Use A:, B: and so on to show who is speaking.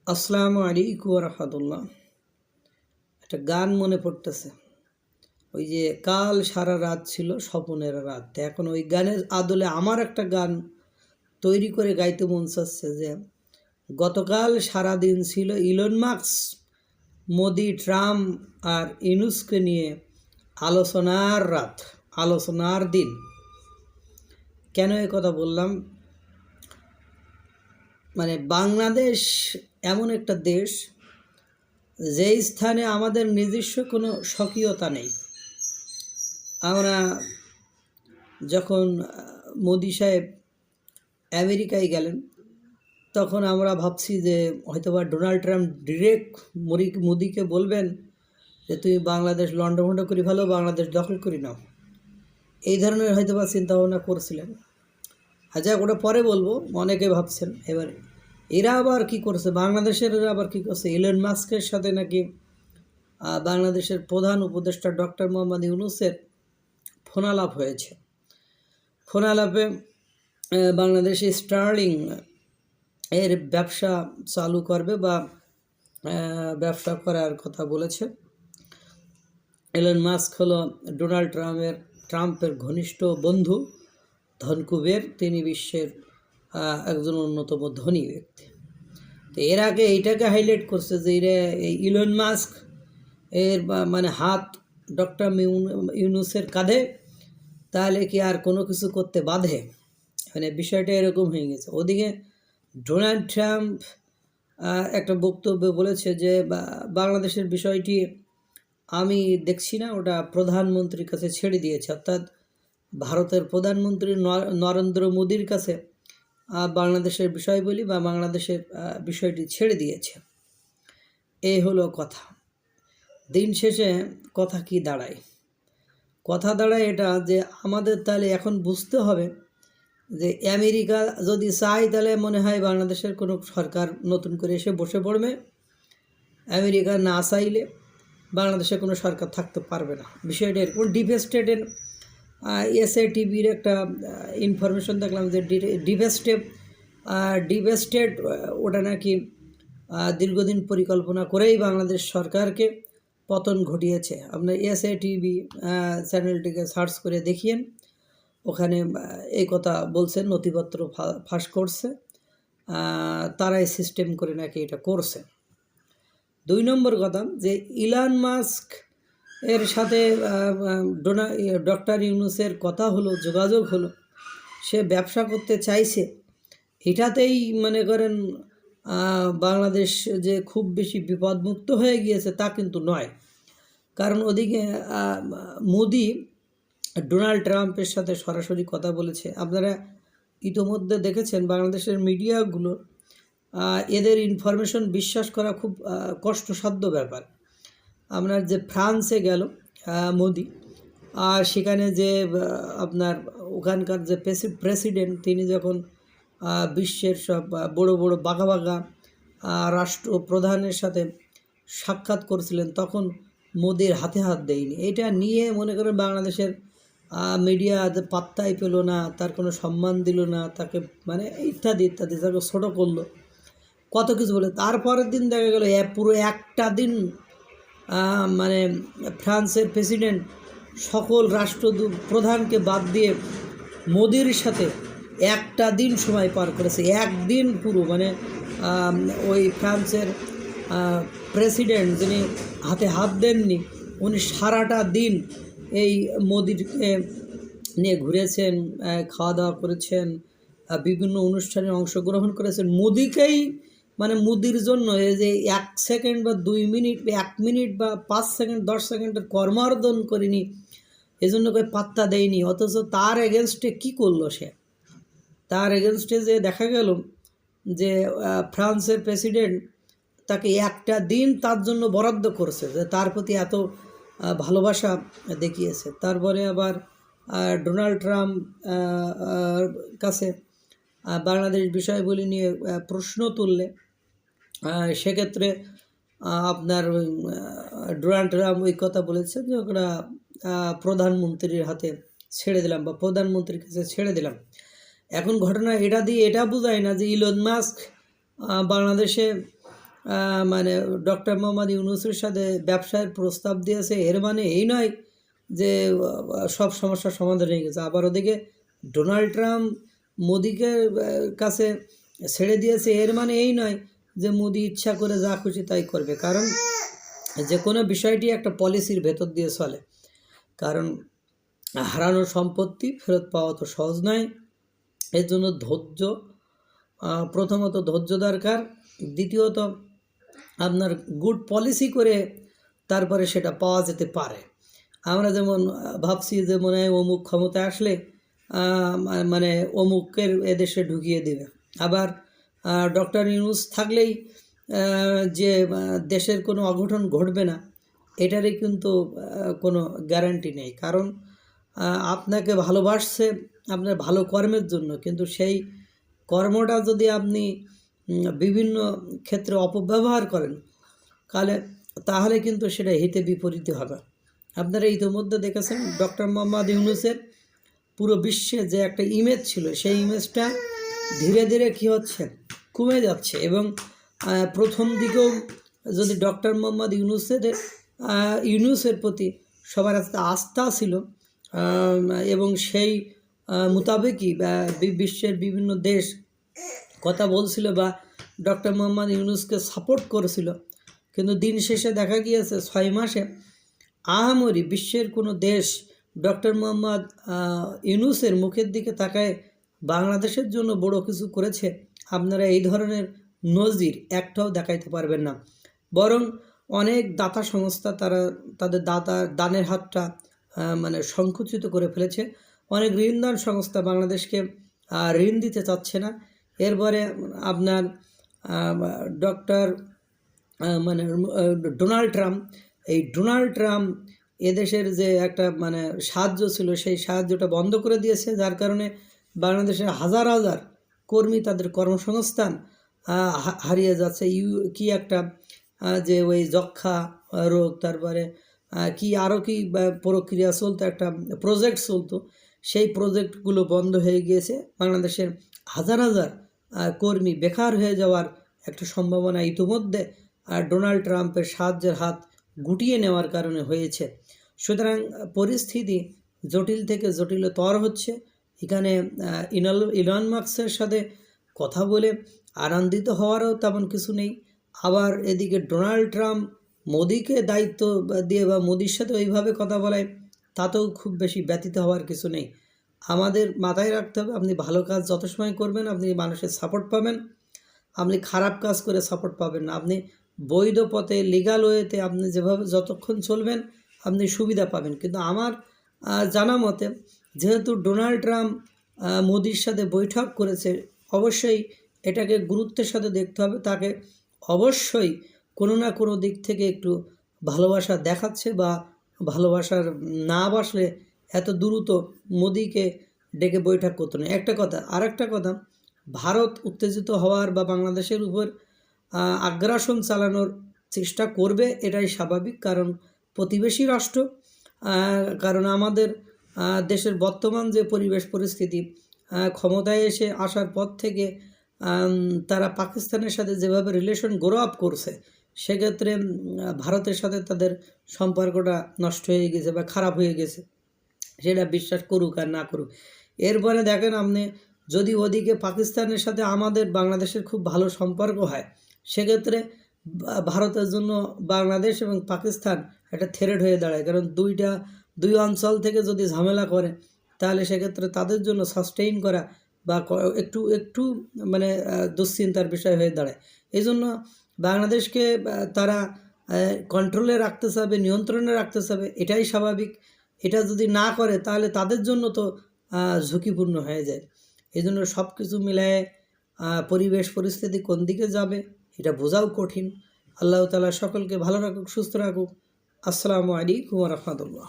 A: আসসালামু আলাইকুম রহমতুল্লাহ। একটা গান মনে পড়তেছে, ওই যে কাল সারা রাত ছিল স্বপনের রাত। এখন ওই গানের আদলে আমার একটা গান তৈরি করে গাইতে মন চাচ্ছে যে গতকাল সারা দিন ছিল ইলন মাস্ক, মোদি, ট্রাম্প আর ইউনুসকে নিয়ে আলোচনার রাত, আলোচনার দিন। কেন এ কথা বললাম? মানে বাংলাদেশ এমন একটা দেশ যেই স্থানে আমাদের নিজস্ব কোনো স্বকীয়তা নেই। আমরা যখন মোদি সাহেব আমেরিকায় গেলেন, তখন আমরা ভাবছি যে হয়তোবা ডোনাল্ড ট্রাম্প ডিরেক্ট মোদিকে বলবেন যে তুমি বাংলাদেশ লন্ডভন্ড করে ভালো, বাংলাদেশ দখল করে নাও, এই ধরনের হয়তোবা চিন্তাভাবনা করছিলেন। যাক, ওটা পরে বলবো, অনেকে ভাবছেন। এবার এরা আবার কি করছে, বাংলাদেশের আবার কি করছে, ইলন মাস্কের সাথে নাকি বাংলাদেশের প্রধান উপদেষ্টা ডক্টর মোহাম্মদ ইউনূসের ফোনালাপ হয়েছে। ফোনালাপে বাংলাদেশে স্টার্লিং এর ব্যবসা চালু করবে বা ব্যবসা করার কথা বলেছে। ইলন মাস্ক হলো ডোনাল্ড ট্রাম্পের ঘনিষ্ঠ বন্ধু, ধনকুবের, তিনি বিশ্বের একজন অন্যতম ধনী ব্যক্তি। তো এর আগে এইটাকে হাইলাইট করছে যে এই ইলন মাস্ক এর মানে হাত ডক্টর ইউনূসের কাঁধে, তাহলে কি আর কোনো কিছু করতে বাধে? মানে বিষয়টা এরকম হয়ে গেছে। ওদিকে ডোনাল্ড ট্রাম্প একটা বক্তব্যে বলেছে যে বাংলাদেশের বিষয়টি আমি দেখছি না, ওটা প্রধানমন্ত্রীর কাছে ছেড়ে দিয়েছে, অর্থাৎ ভারতের প্রধানমন্ত্রী নরেন্দ্র মোদির কাছে বাংলাদেশের বিষয়বলি বা বাংলাদেশের বিষয়টি ছেড়ে দিয়েছে। এই হলো কথা। দিন শেষে কথা কি দাঁড়ায়? কথা দাঁড়ায় এটা যে আমাদের তাহলে এখন বুঝতে হবে যে আমেরিকা যদি চায় তাহলে মনে হয় বাংলাদেশের কোনো সরকার নতুন করে এসে বসে পড়বে। আমেরিকা না চাইলে বাংলাদেশে কোনো সরকার থাকতে পারবে না। বিষয়টা এরকম। ডিপ স্টেটের এসএটিভির একটা ইনফরমেশন দেখলাম যে ডিপ স্টেট ওটা নাকি দীর্ঘদিন পরিকল্পনা করেই বাংলাদেশ সরকারকে পতন ঘটিয়েছে। আপনার এসএটিভি চ্যানেলটিকে সার্চ করে দেখিয়েন, ওখানে এই কথা বলছে, নথিপত্র ফাঁস করছে, তারাই সিস্টেম করে নাকি এটা করছে। 2 নম্বর কথা যে ইলন মাস্ক এর সাথে ডক্টর ইউনূসের কথা হলো, যোগাযোগ হলো, সে ব্যবসা করতে চাইছে। এটাতেই মনে করেন বাংলাদেশ যে খুব বেশি বিপদমুক্ত হয়ে গিয়েছে তা কিন্তু নয়। কারণ ওদিকে মোদি ডোনাল্ড ট্রাম্পের সাথে সরাসরি কথা বলেছে। আপনারা ইতোমধ্যে দেখেছেন বাংলাদেশের মিডিয়াগুলো, এদের ইনফরমেশন বিশ্বাস করা খুব কষ্টসাধ্য ব্যাপার। আপনার যে ফ্রান্সে গেল মোদি, আর সেখানে যে আপনার ওখানকার যে প্রেসিডেন্ট, তিনি যখন বিশ্বের সব বড় বড় বাঘা বাঘা রাষ্ট্রপ্রধানের সাথে সাক্ষাৎ করছিলেন, তখন মোদির হাতে হাত দেয়নি। এটা নিয়ে মনে করেন বাংলাদেশের মিডিয়া পাত্তাই পেল না, তার কোনো সম্মান দিল না, তাকে মানে ইত্যাদি ইত্যাদি, তাকে ছোটো করলো, কত কিছু বলে। তারপরের দিন দেখা গেল পুরো একটা দিন মানে ফ্রান্সের প্রেসিডেন্ট সকল রাষ্ট্রপ্রধানকে বাদ দিয়ে মোদির সাথে একটা দিন সময় পার করেছে। একদিন পুরো, মানে ওই ফ্রান্সের প্রেসিডেন্ট যিনি হাতে হাত দেননি, উনি সারাটা দিন এই মোদিকে নিয়ে ঘুরেছেন, খাওয়া দাওয়া করেছেন, বিভিন্ন অনুষ্ঠানে অংশগ্রহণ করেছেন। মোদিকেই মানে মোদির জন্য এই যে 1 সেকেন্ড বা 2 মিনিট, 1 মিনিট বা 5 সেকেন্ড 10 সেকেন্ডের কর্মার্দন করিনি, এজন্য করে পাত্তা দেয়নি। অথচ তার এগেনস্টে কি করলো সে? তার এগেনস্টে যে দেখা গেল যে ফ্রান্সের প্রেসিডেন্ট তাকে একটা দিন তার জন্য বরাদ্দ করছে, যে তার প্রতি এত ভালোবাসা দেখিয়েছে। তারপরে আবার ডোনাল্ড ট্রাম্প কাছে বাংলাদেশ বিষয়গুলি নিয়ে প্রশ্ন তুললে সেক্ষেত্রে আপনার ডোনাল্ড ট্রাম্প ওই কথা বলেছে যে ওরা প্রধানমন্ত্রীর হাতে ছেড়ে দিলাম বা প্রধানমন্ত্রীর কাছে ছেড়ে দিলাম। এখন ঘটনা এটা দিয়ে এটা বোঝায় না যে ইলন মাস্ক বাংলাদেশে মানে ডক্টর মোহাম্মদ ইউনূসের সাথে ব্যবসার প্রস্তাব দিয়েছে, এর মানে এই নয় যে সব সমস্যার সমাধান হয়ে গেছে। আবার ওদিকে ডোনাল্ড ট্রাম্প মোদিকে কাছে ছেড়ে দিয়েছে, এর মানে এই নয় যে মোদি ইচ্ছা করে যা খুশি তাই করবে। কারণ যে কোনো বিষয়টি একটা পলিসির ভেতর দিয়ে চলে। কারণ হারানো সম্পত্তি ফেরত পাওয়া তো সহজ নয়। এর জন্য ধৈর্য, প্রথমত ধৈর্য দরকার, দ্বিতীয়ত আপনার গুড পলিসি করে তারপরে সেটা পাওয়া যেতে পারে। আমরা যেমন ভাবছি যে মনে হয় অমুক ক্ষমতায় আসলে মানে অমুকের এদেশে ঢুকিয়ে দেবে, আবার ডক্টর ইউনূস থাকলেই যে দেশের কোনো অঘটন ঘটবে না এটারই কিন্তু কোনো গ্যারান্টি নেই। কারণ আপনাকে ভালোবাসছে আপনার ভালো কর্মের জন্য, কিন্তু সেই কর্মটা যদি আপনি বিভিন্ন ক্ষেত্রে অপব্যবহার করেন তাহলে কিন্তু সেটা হিতে বিপরীতে হবে। আপনারা ইতিমধ্যে দেখেছেন ডক্টর মোহাম্মদ ইউনূসের পুরো বিশ্বে যে একটা ইমেজ ছিল, সেই ইমেজটা ধীরে ধীরে কী হচ্ছে, কমে যাচ্ছে। এবং প্রথম দিকেও যদি ডক্টর মোহাম্মদ ইউনূসের প্রতি সবার একটা আস্থা ছিল এবং সেই মোতাবেকই বিশ্বের বিভিন্ন দেশ কথা বলছিল বা ডক্টর মোহাম্মদ ইউনূসকে সাপোর্ট করেছিল, কিন্তু দিন শেষে দেখা গিয়েছে 6 মাসে আহামরি বিশ্বের কোনো দেশ ডক্টর মোহাম্মদ ইউনূসের মুখের দিকে তাকায় বাংলাদেশের জন্য বড় কিছু করেছে আপনারা এই ধরনের নজির একটাও দেখাইতে পারবেন না। বরং অনেক দাতা সংস্থা তারা তাদের দানের হাতটা মানে সংকুচিত করে ফেলেছে। অনেক ঋণদান সংস্থা বাংলাদেশকে ঋণ দিতে চাচ্ছে না। এরপরে আপনার ডক্টর মানে ডোনাল্ড ট্রাম্প এদেশের যে একটা মানে সাহায্য ছিল সেই সাহায্যটা বন্ধ করে দিয়েছে, যার কারণে বাংলাদেশের হাজার হাজার কর্মী তাদের কর্মসংস্থান হারিয়ে যাচ্ছে। কি একটা যে ওই যক্ষা রোগ, তারপরে কি আরও কি প্রক্রিয়া চলতো, একটা প্রজেক্ট চলতো, সেই প্রজেক্টগুলো বন্ধ হয়ে গিয়েছে। বাংলাদেশের হাজার হাজার কর্মী বেকার হয়ে যাওয়ার একটা সম্ভাবনা ইতিমধ্যে ডোনাল্ড ট্রাম্পের সাহায্যের হাত গুটিয়ে নেওয়ার কারণে হয়েছে। সুতরাং পরিস্থিতি জটিল থেকে জটিলতর হচ্ছে। এখানে ইলন মাস্কের সাথে কথা বলে আনন্দিত হওয়ারও তেমন কিছু নেই। আবার এদিকে ডোনাল্ড ট্রাম্প মোদিকে দায়িত্ব দিয়ে বা মোদির সাথে ওইভাবে কথা বলায় তাতেও খুব বেশি ব্যতীত হওয়ার কিছু নেই। আমাদের মাথায় রাখতে হবে, আপনি ভালো কাজ যত সময় করবেন আপনি মানুষের সাপোর্ট পাবেন, আপনি খারাপ কাজ করে সাপোর্ট পাবেন না। আপনি বৈধ পথে লিগাল ওয়েতে আপনি যেভাবে যতক্ষণ চলবেন আপনি সুবিধা পাবেন। কিন্তু আমার জানা মতে যেহেতু ডোনাল্ড ট্রাম্প মোদির সাথে বৈঠক করেছে, অবশ্যই এটাকে গুরুত্বের সাথে দেখতে হবে। তাকে অবশ্যই কোনো না কোনো দিক থেকে একটু ভালোবাসা দেখাচ্ছে, বা ভালোবাসার না বাসলে এত দ্রুত মোদিকে ডেকে বৈঠক করতো না। একটা কথা। আর একটা কথা, ভারত উত্তেজিত হওয়ার বা বাংলাদেশের উপর আগ্রাসন চালানোর চেষ্টা করবে, এটাই স্বাভাবিক। কারণ প্রতিবেশী রাষ্ট্র, কারণ আমাদের দেশের বর্তমান যে পরিবেশ পরিস্থিতি, ক্ষমতায় এসে আসার পর থেকে তারা পাকিস্তানের সাথে যেভাবে রিলেশন গ্রো আপ করছে, সেক্ষেত্রে ভারতের সাথে তাদের সম্পর্কটা নষ্ট হয়ে গেছে বা খারাপ হয়ে গেছে, সেটা বিশ্বাস করুক আর না করুক। এরপরে দেখেন আপনি, যদি ওদিকে পাকিস্তানের সাথে আমাদের বাংলাদেশের খুব ভালো সম্পর্ক হয়, সেক্ষেত্রে ভারতের জন্য বাংলাদেশ এবং পাকিস্তান একটা থ্রেট হয়ে দাঁড়ায়। কারণ দুই অঞ্চল থেকে যদি ঝামেলা করে তাহলে সেক্ষেত্রে তাদের জন্য সাস্টেইন করা বা একটু মানে দুশ্চিন্তার বিষয় হয়ে দাঁড়ায়। এই জন্য বাংলাদেশকে তারা কন্ট্রোলে রাখতে চাবে, নিয়ন্ত্রণে রাখতে চাবে, এটাই স্বাভাবিক। এটা যদি না করে তাহলে তাদের জন্য তো ঝুঁকিপূর্ণ হয়ে যায়। এই জন্য সব কিছু মিলায়ে পরিবেশ পরিস্থিতি কোন দিকে যাবে এটা বোঝাও কঠিন। আল্লাহ তাআলা সকলকে ভালো রাখুক, সুস্থ রাখুক। আসসালামু আলাইকুম ওয়া রাহমাতুল্লাহ।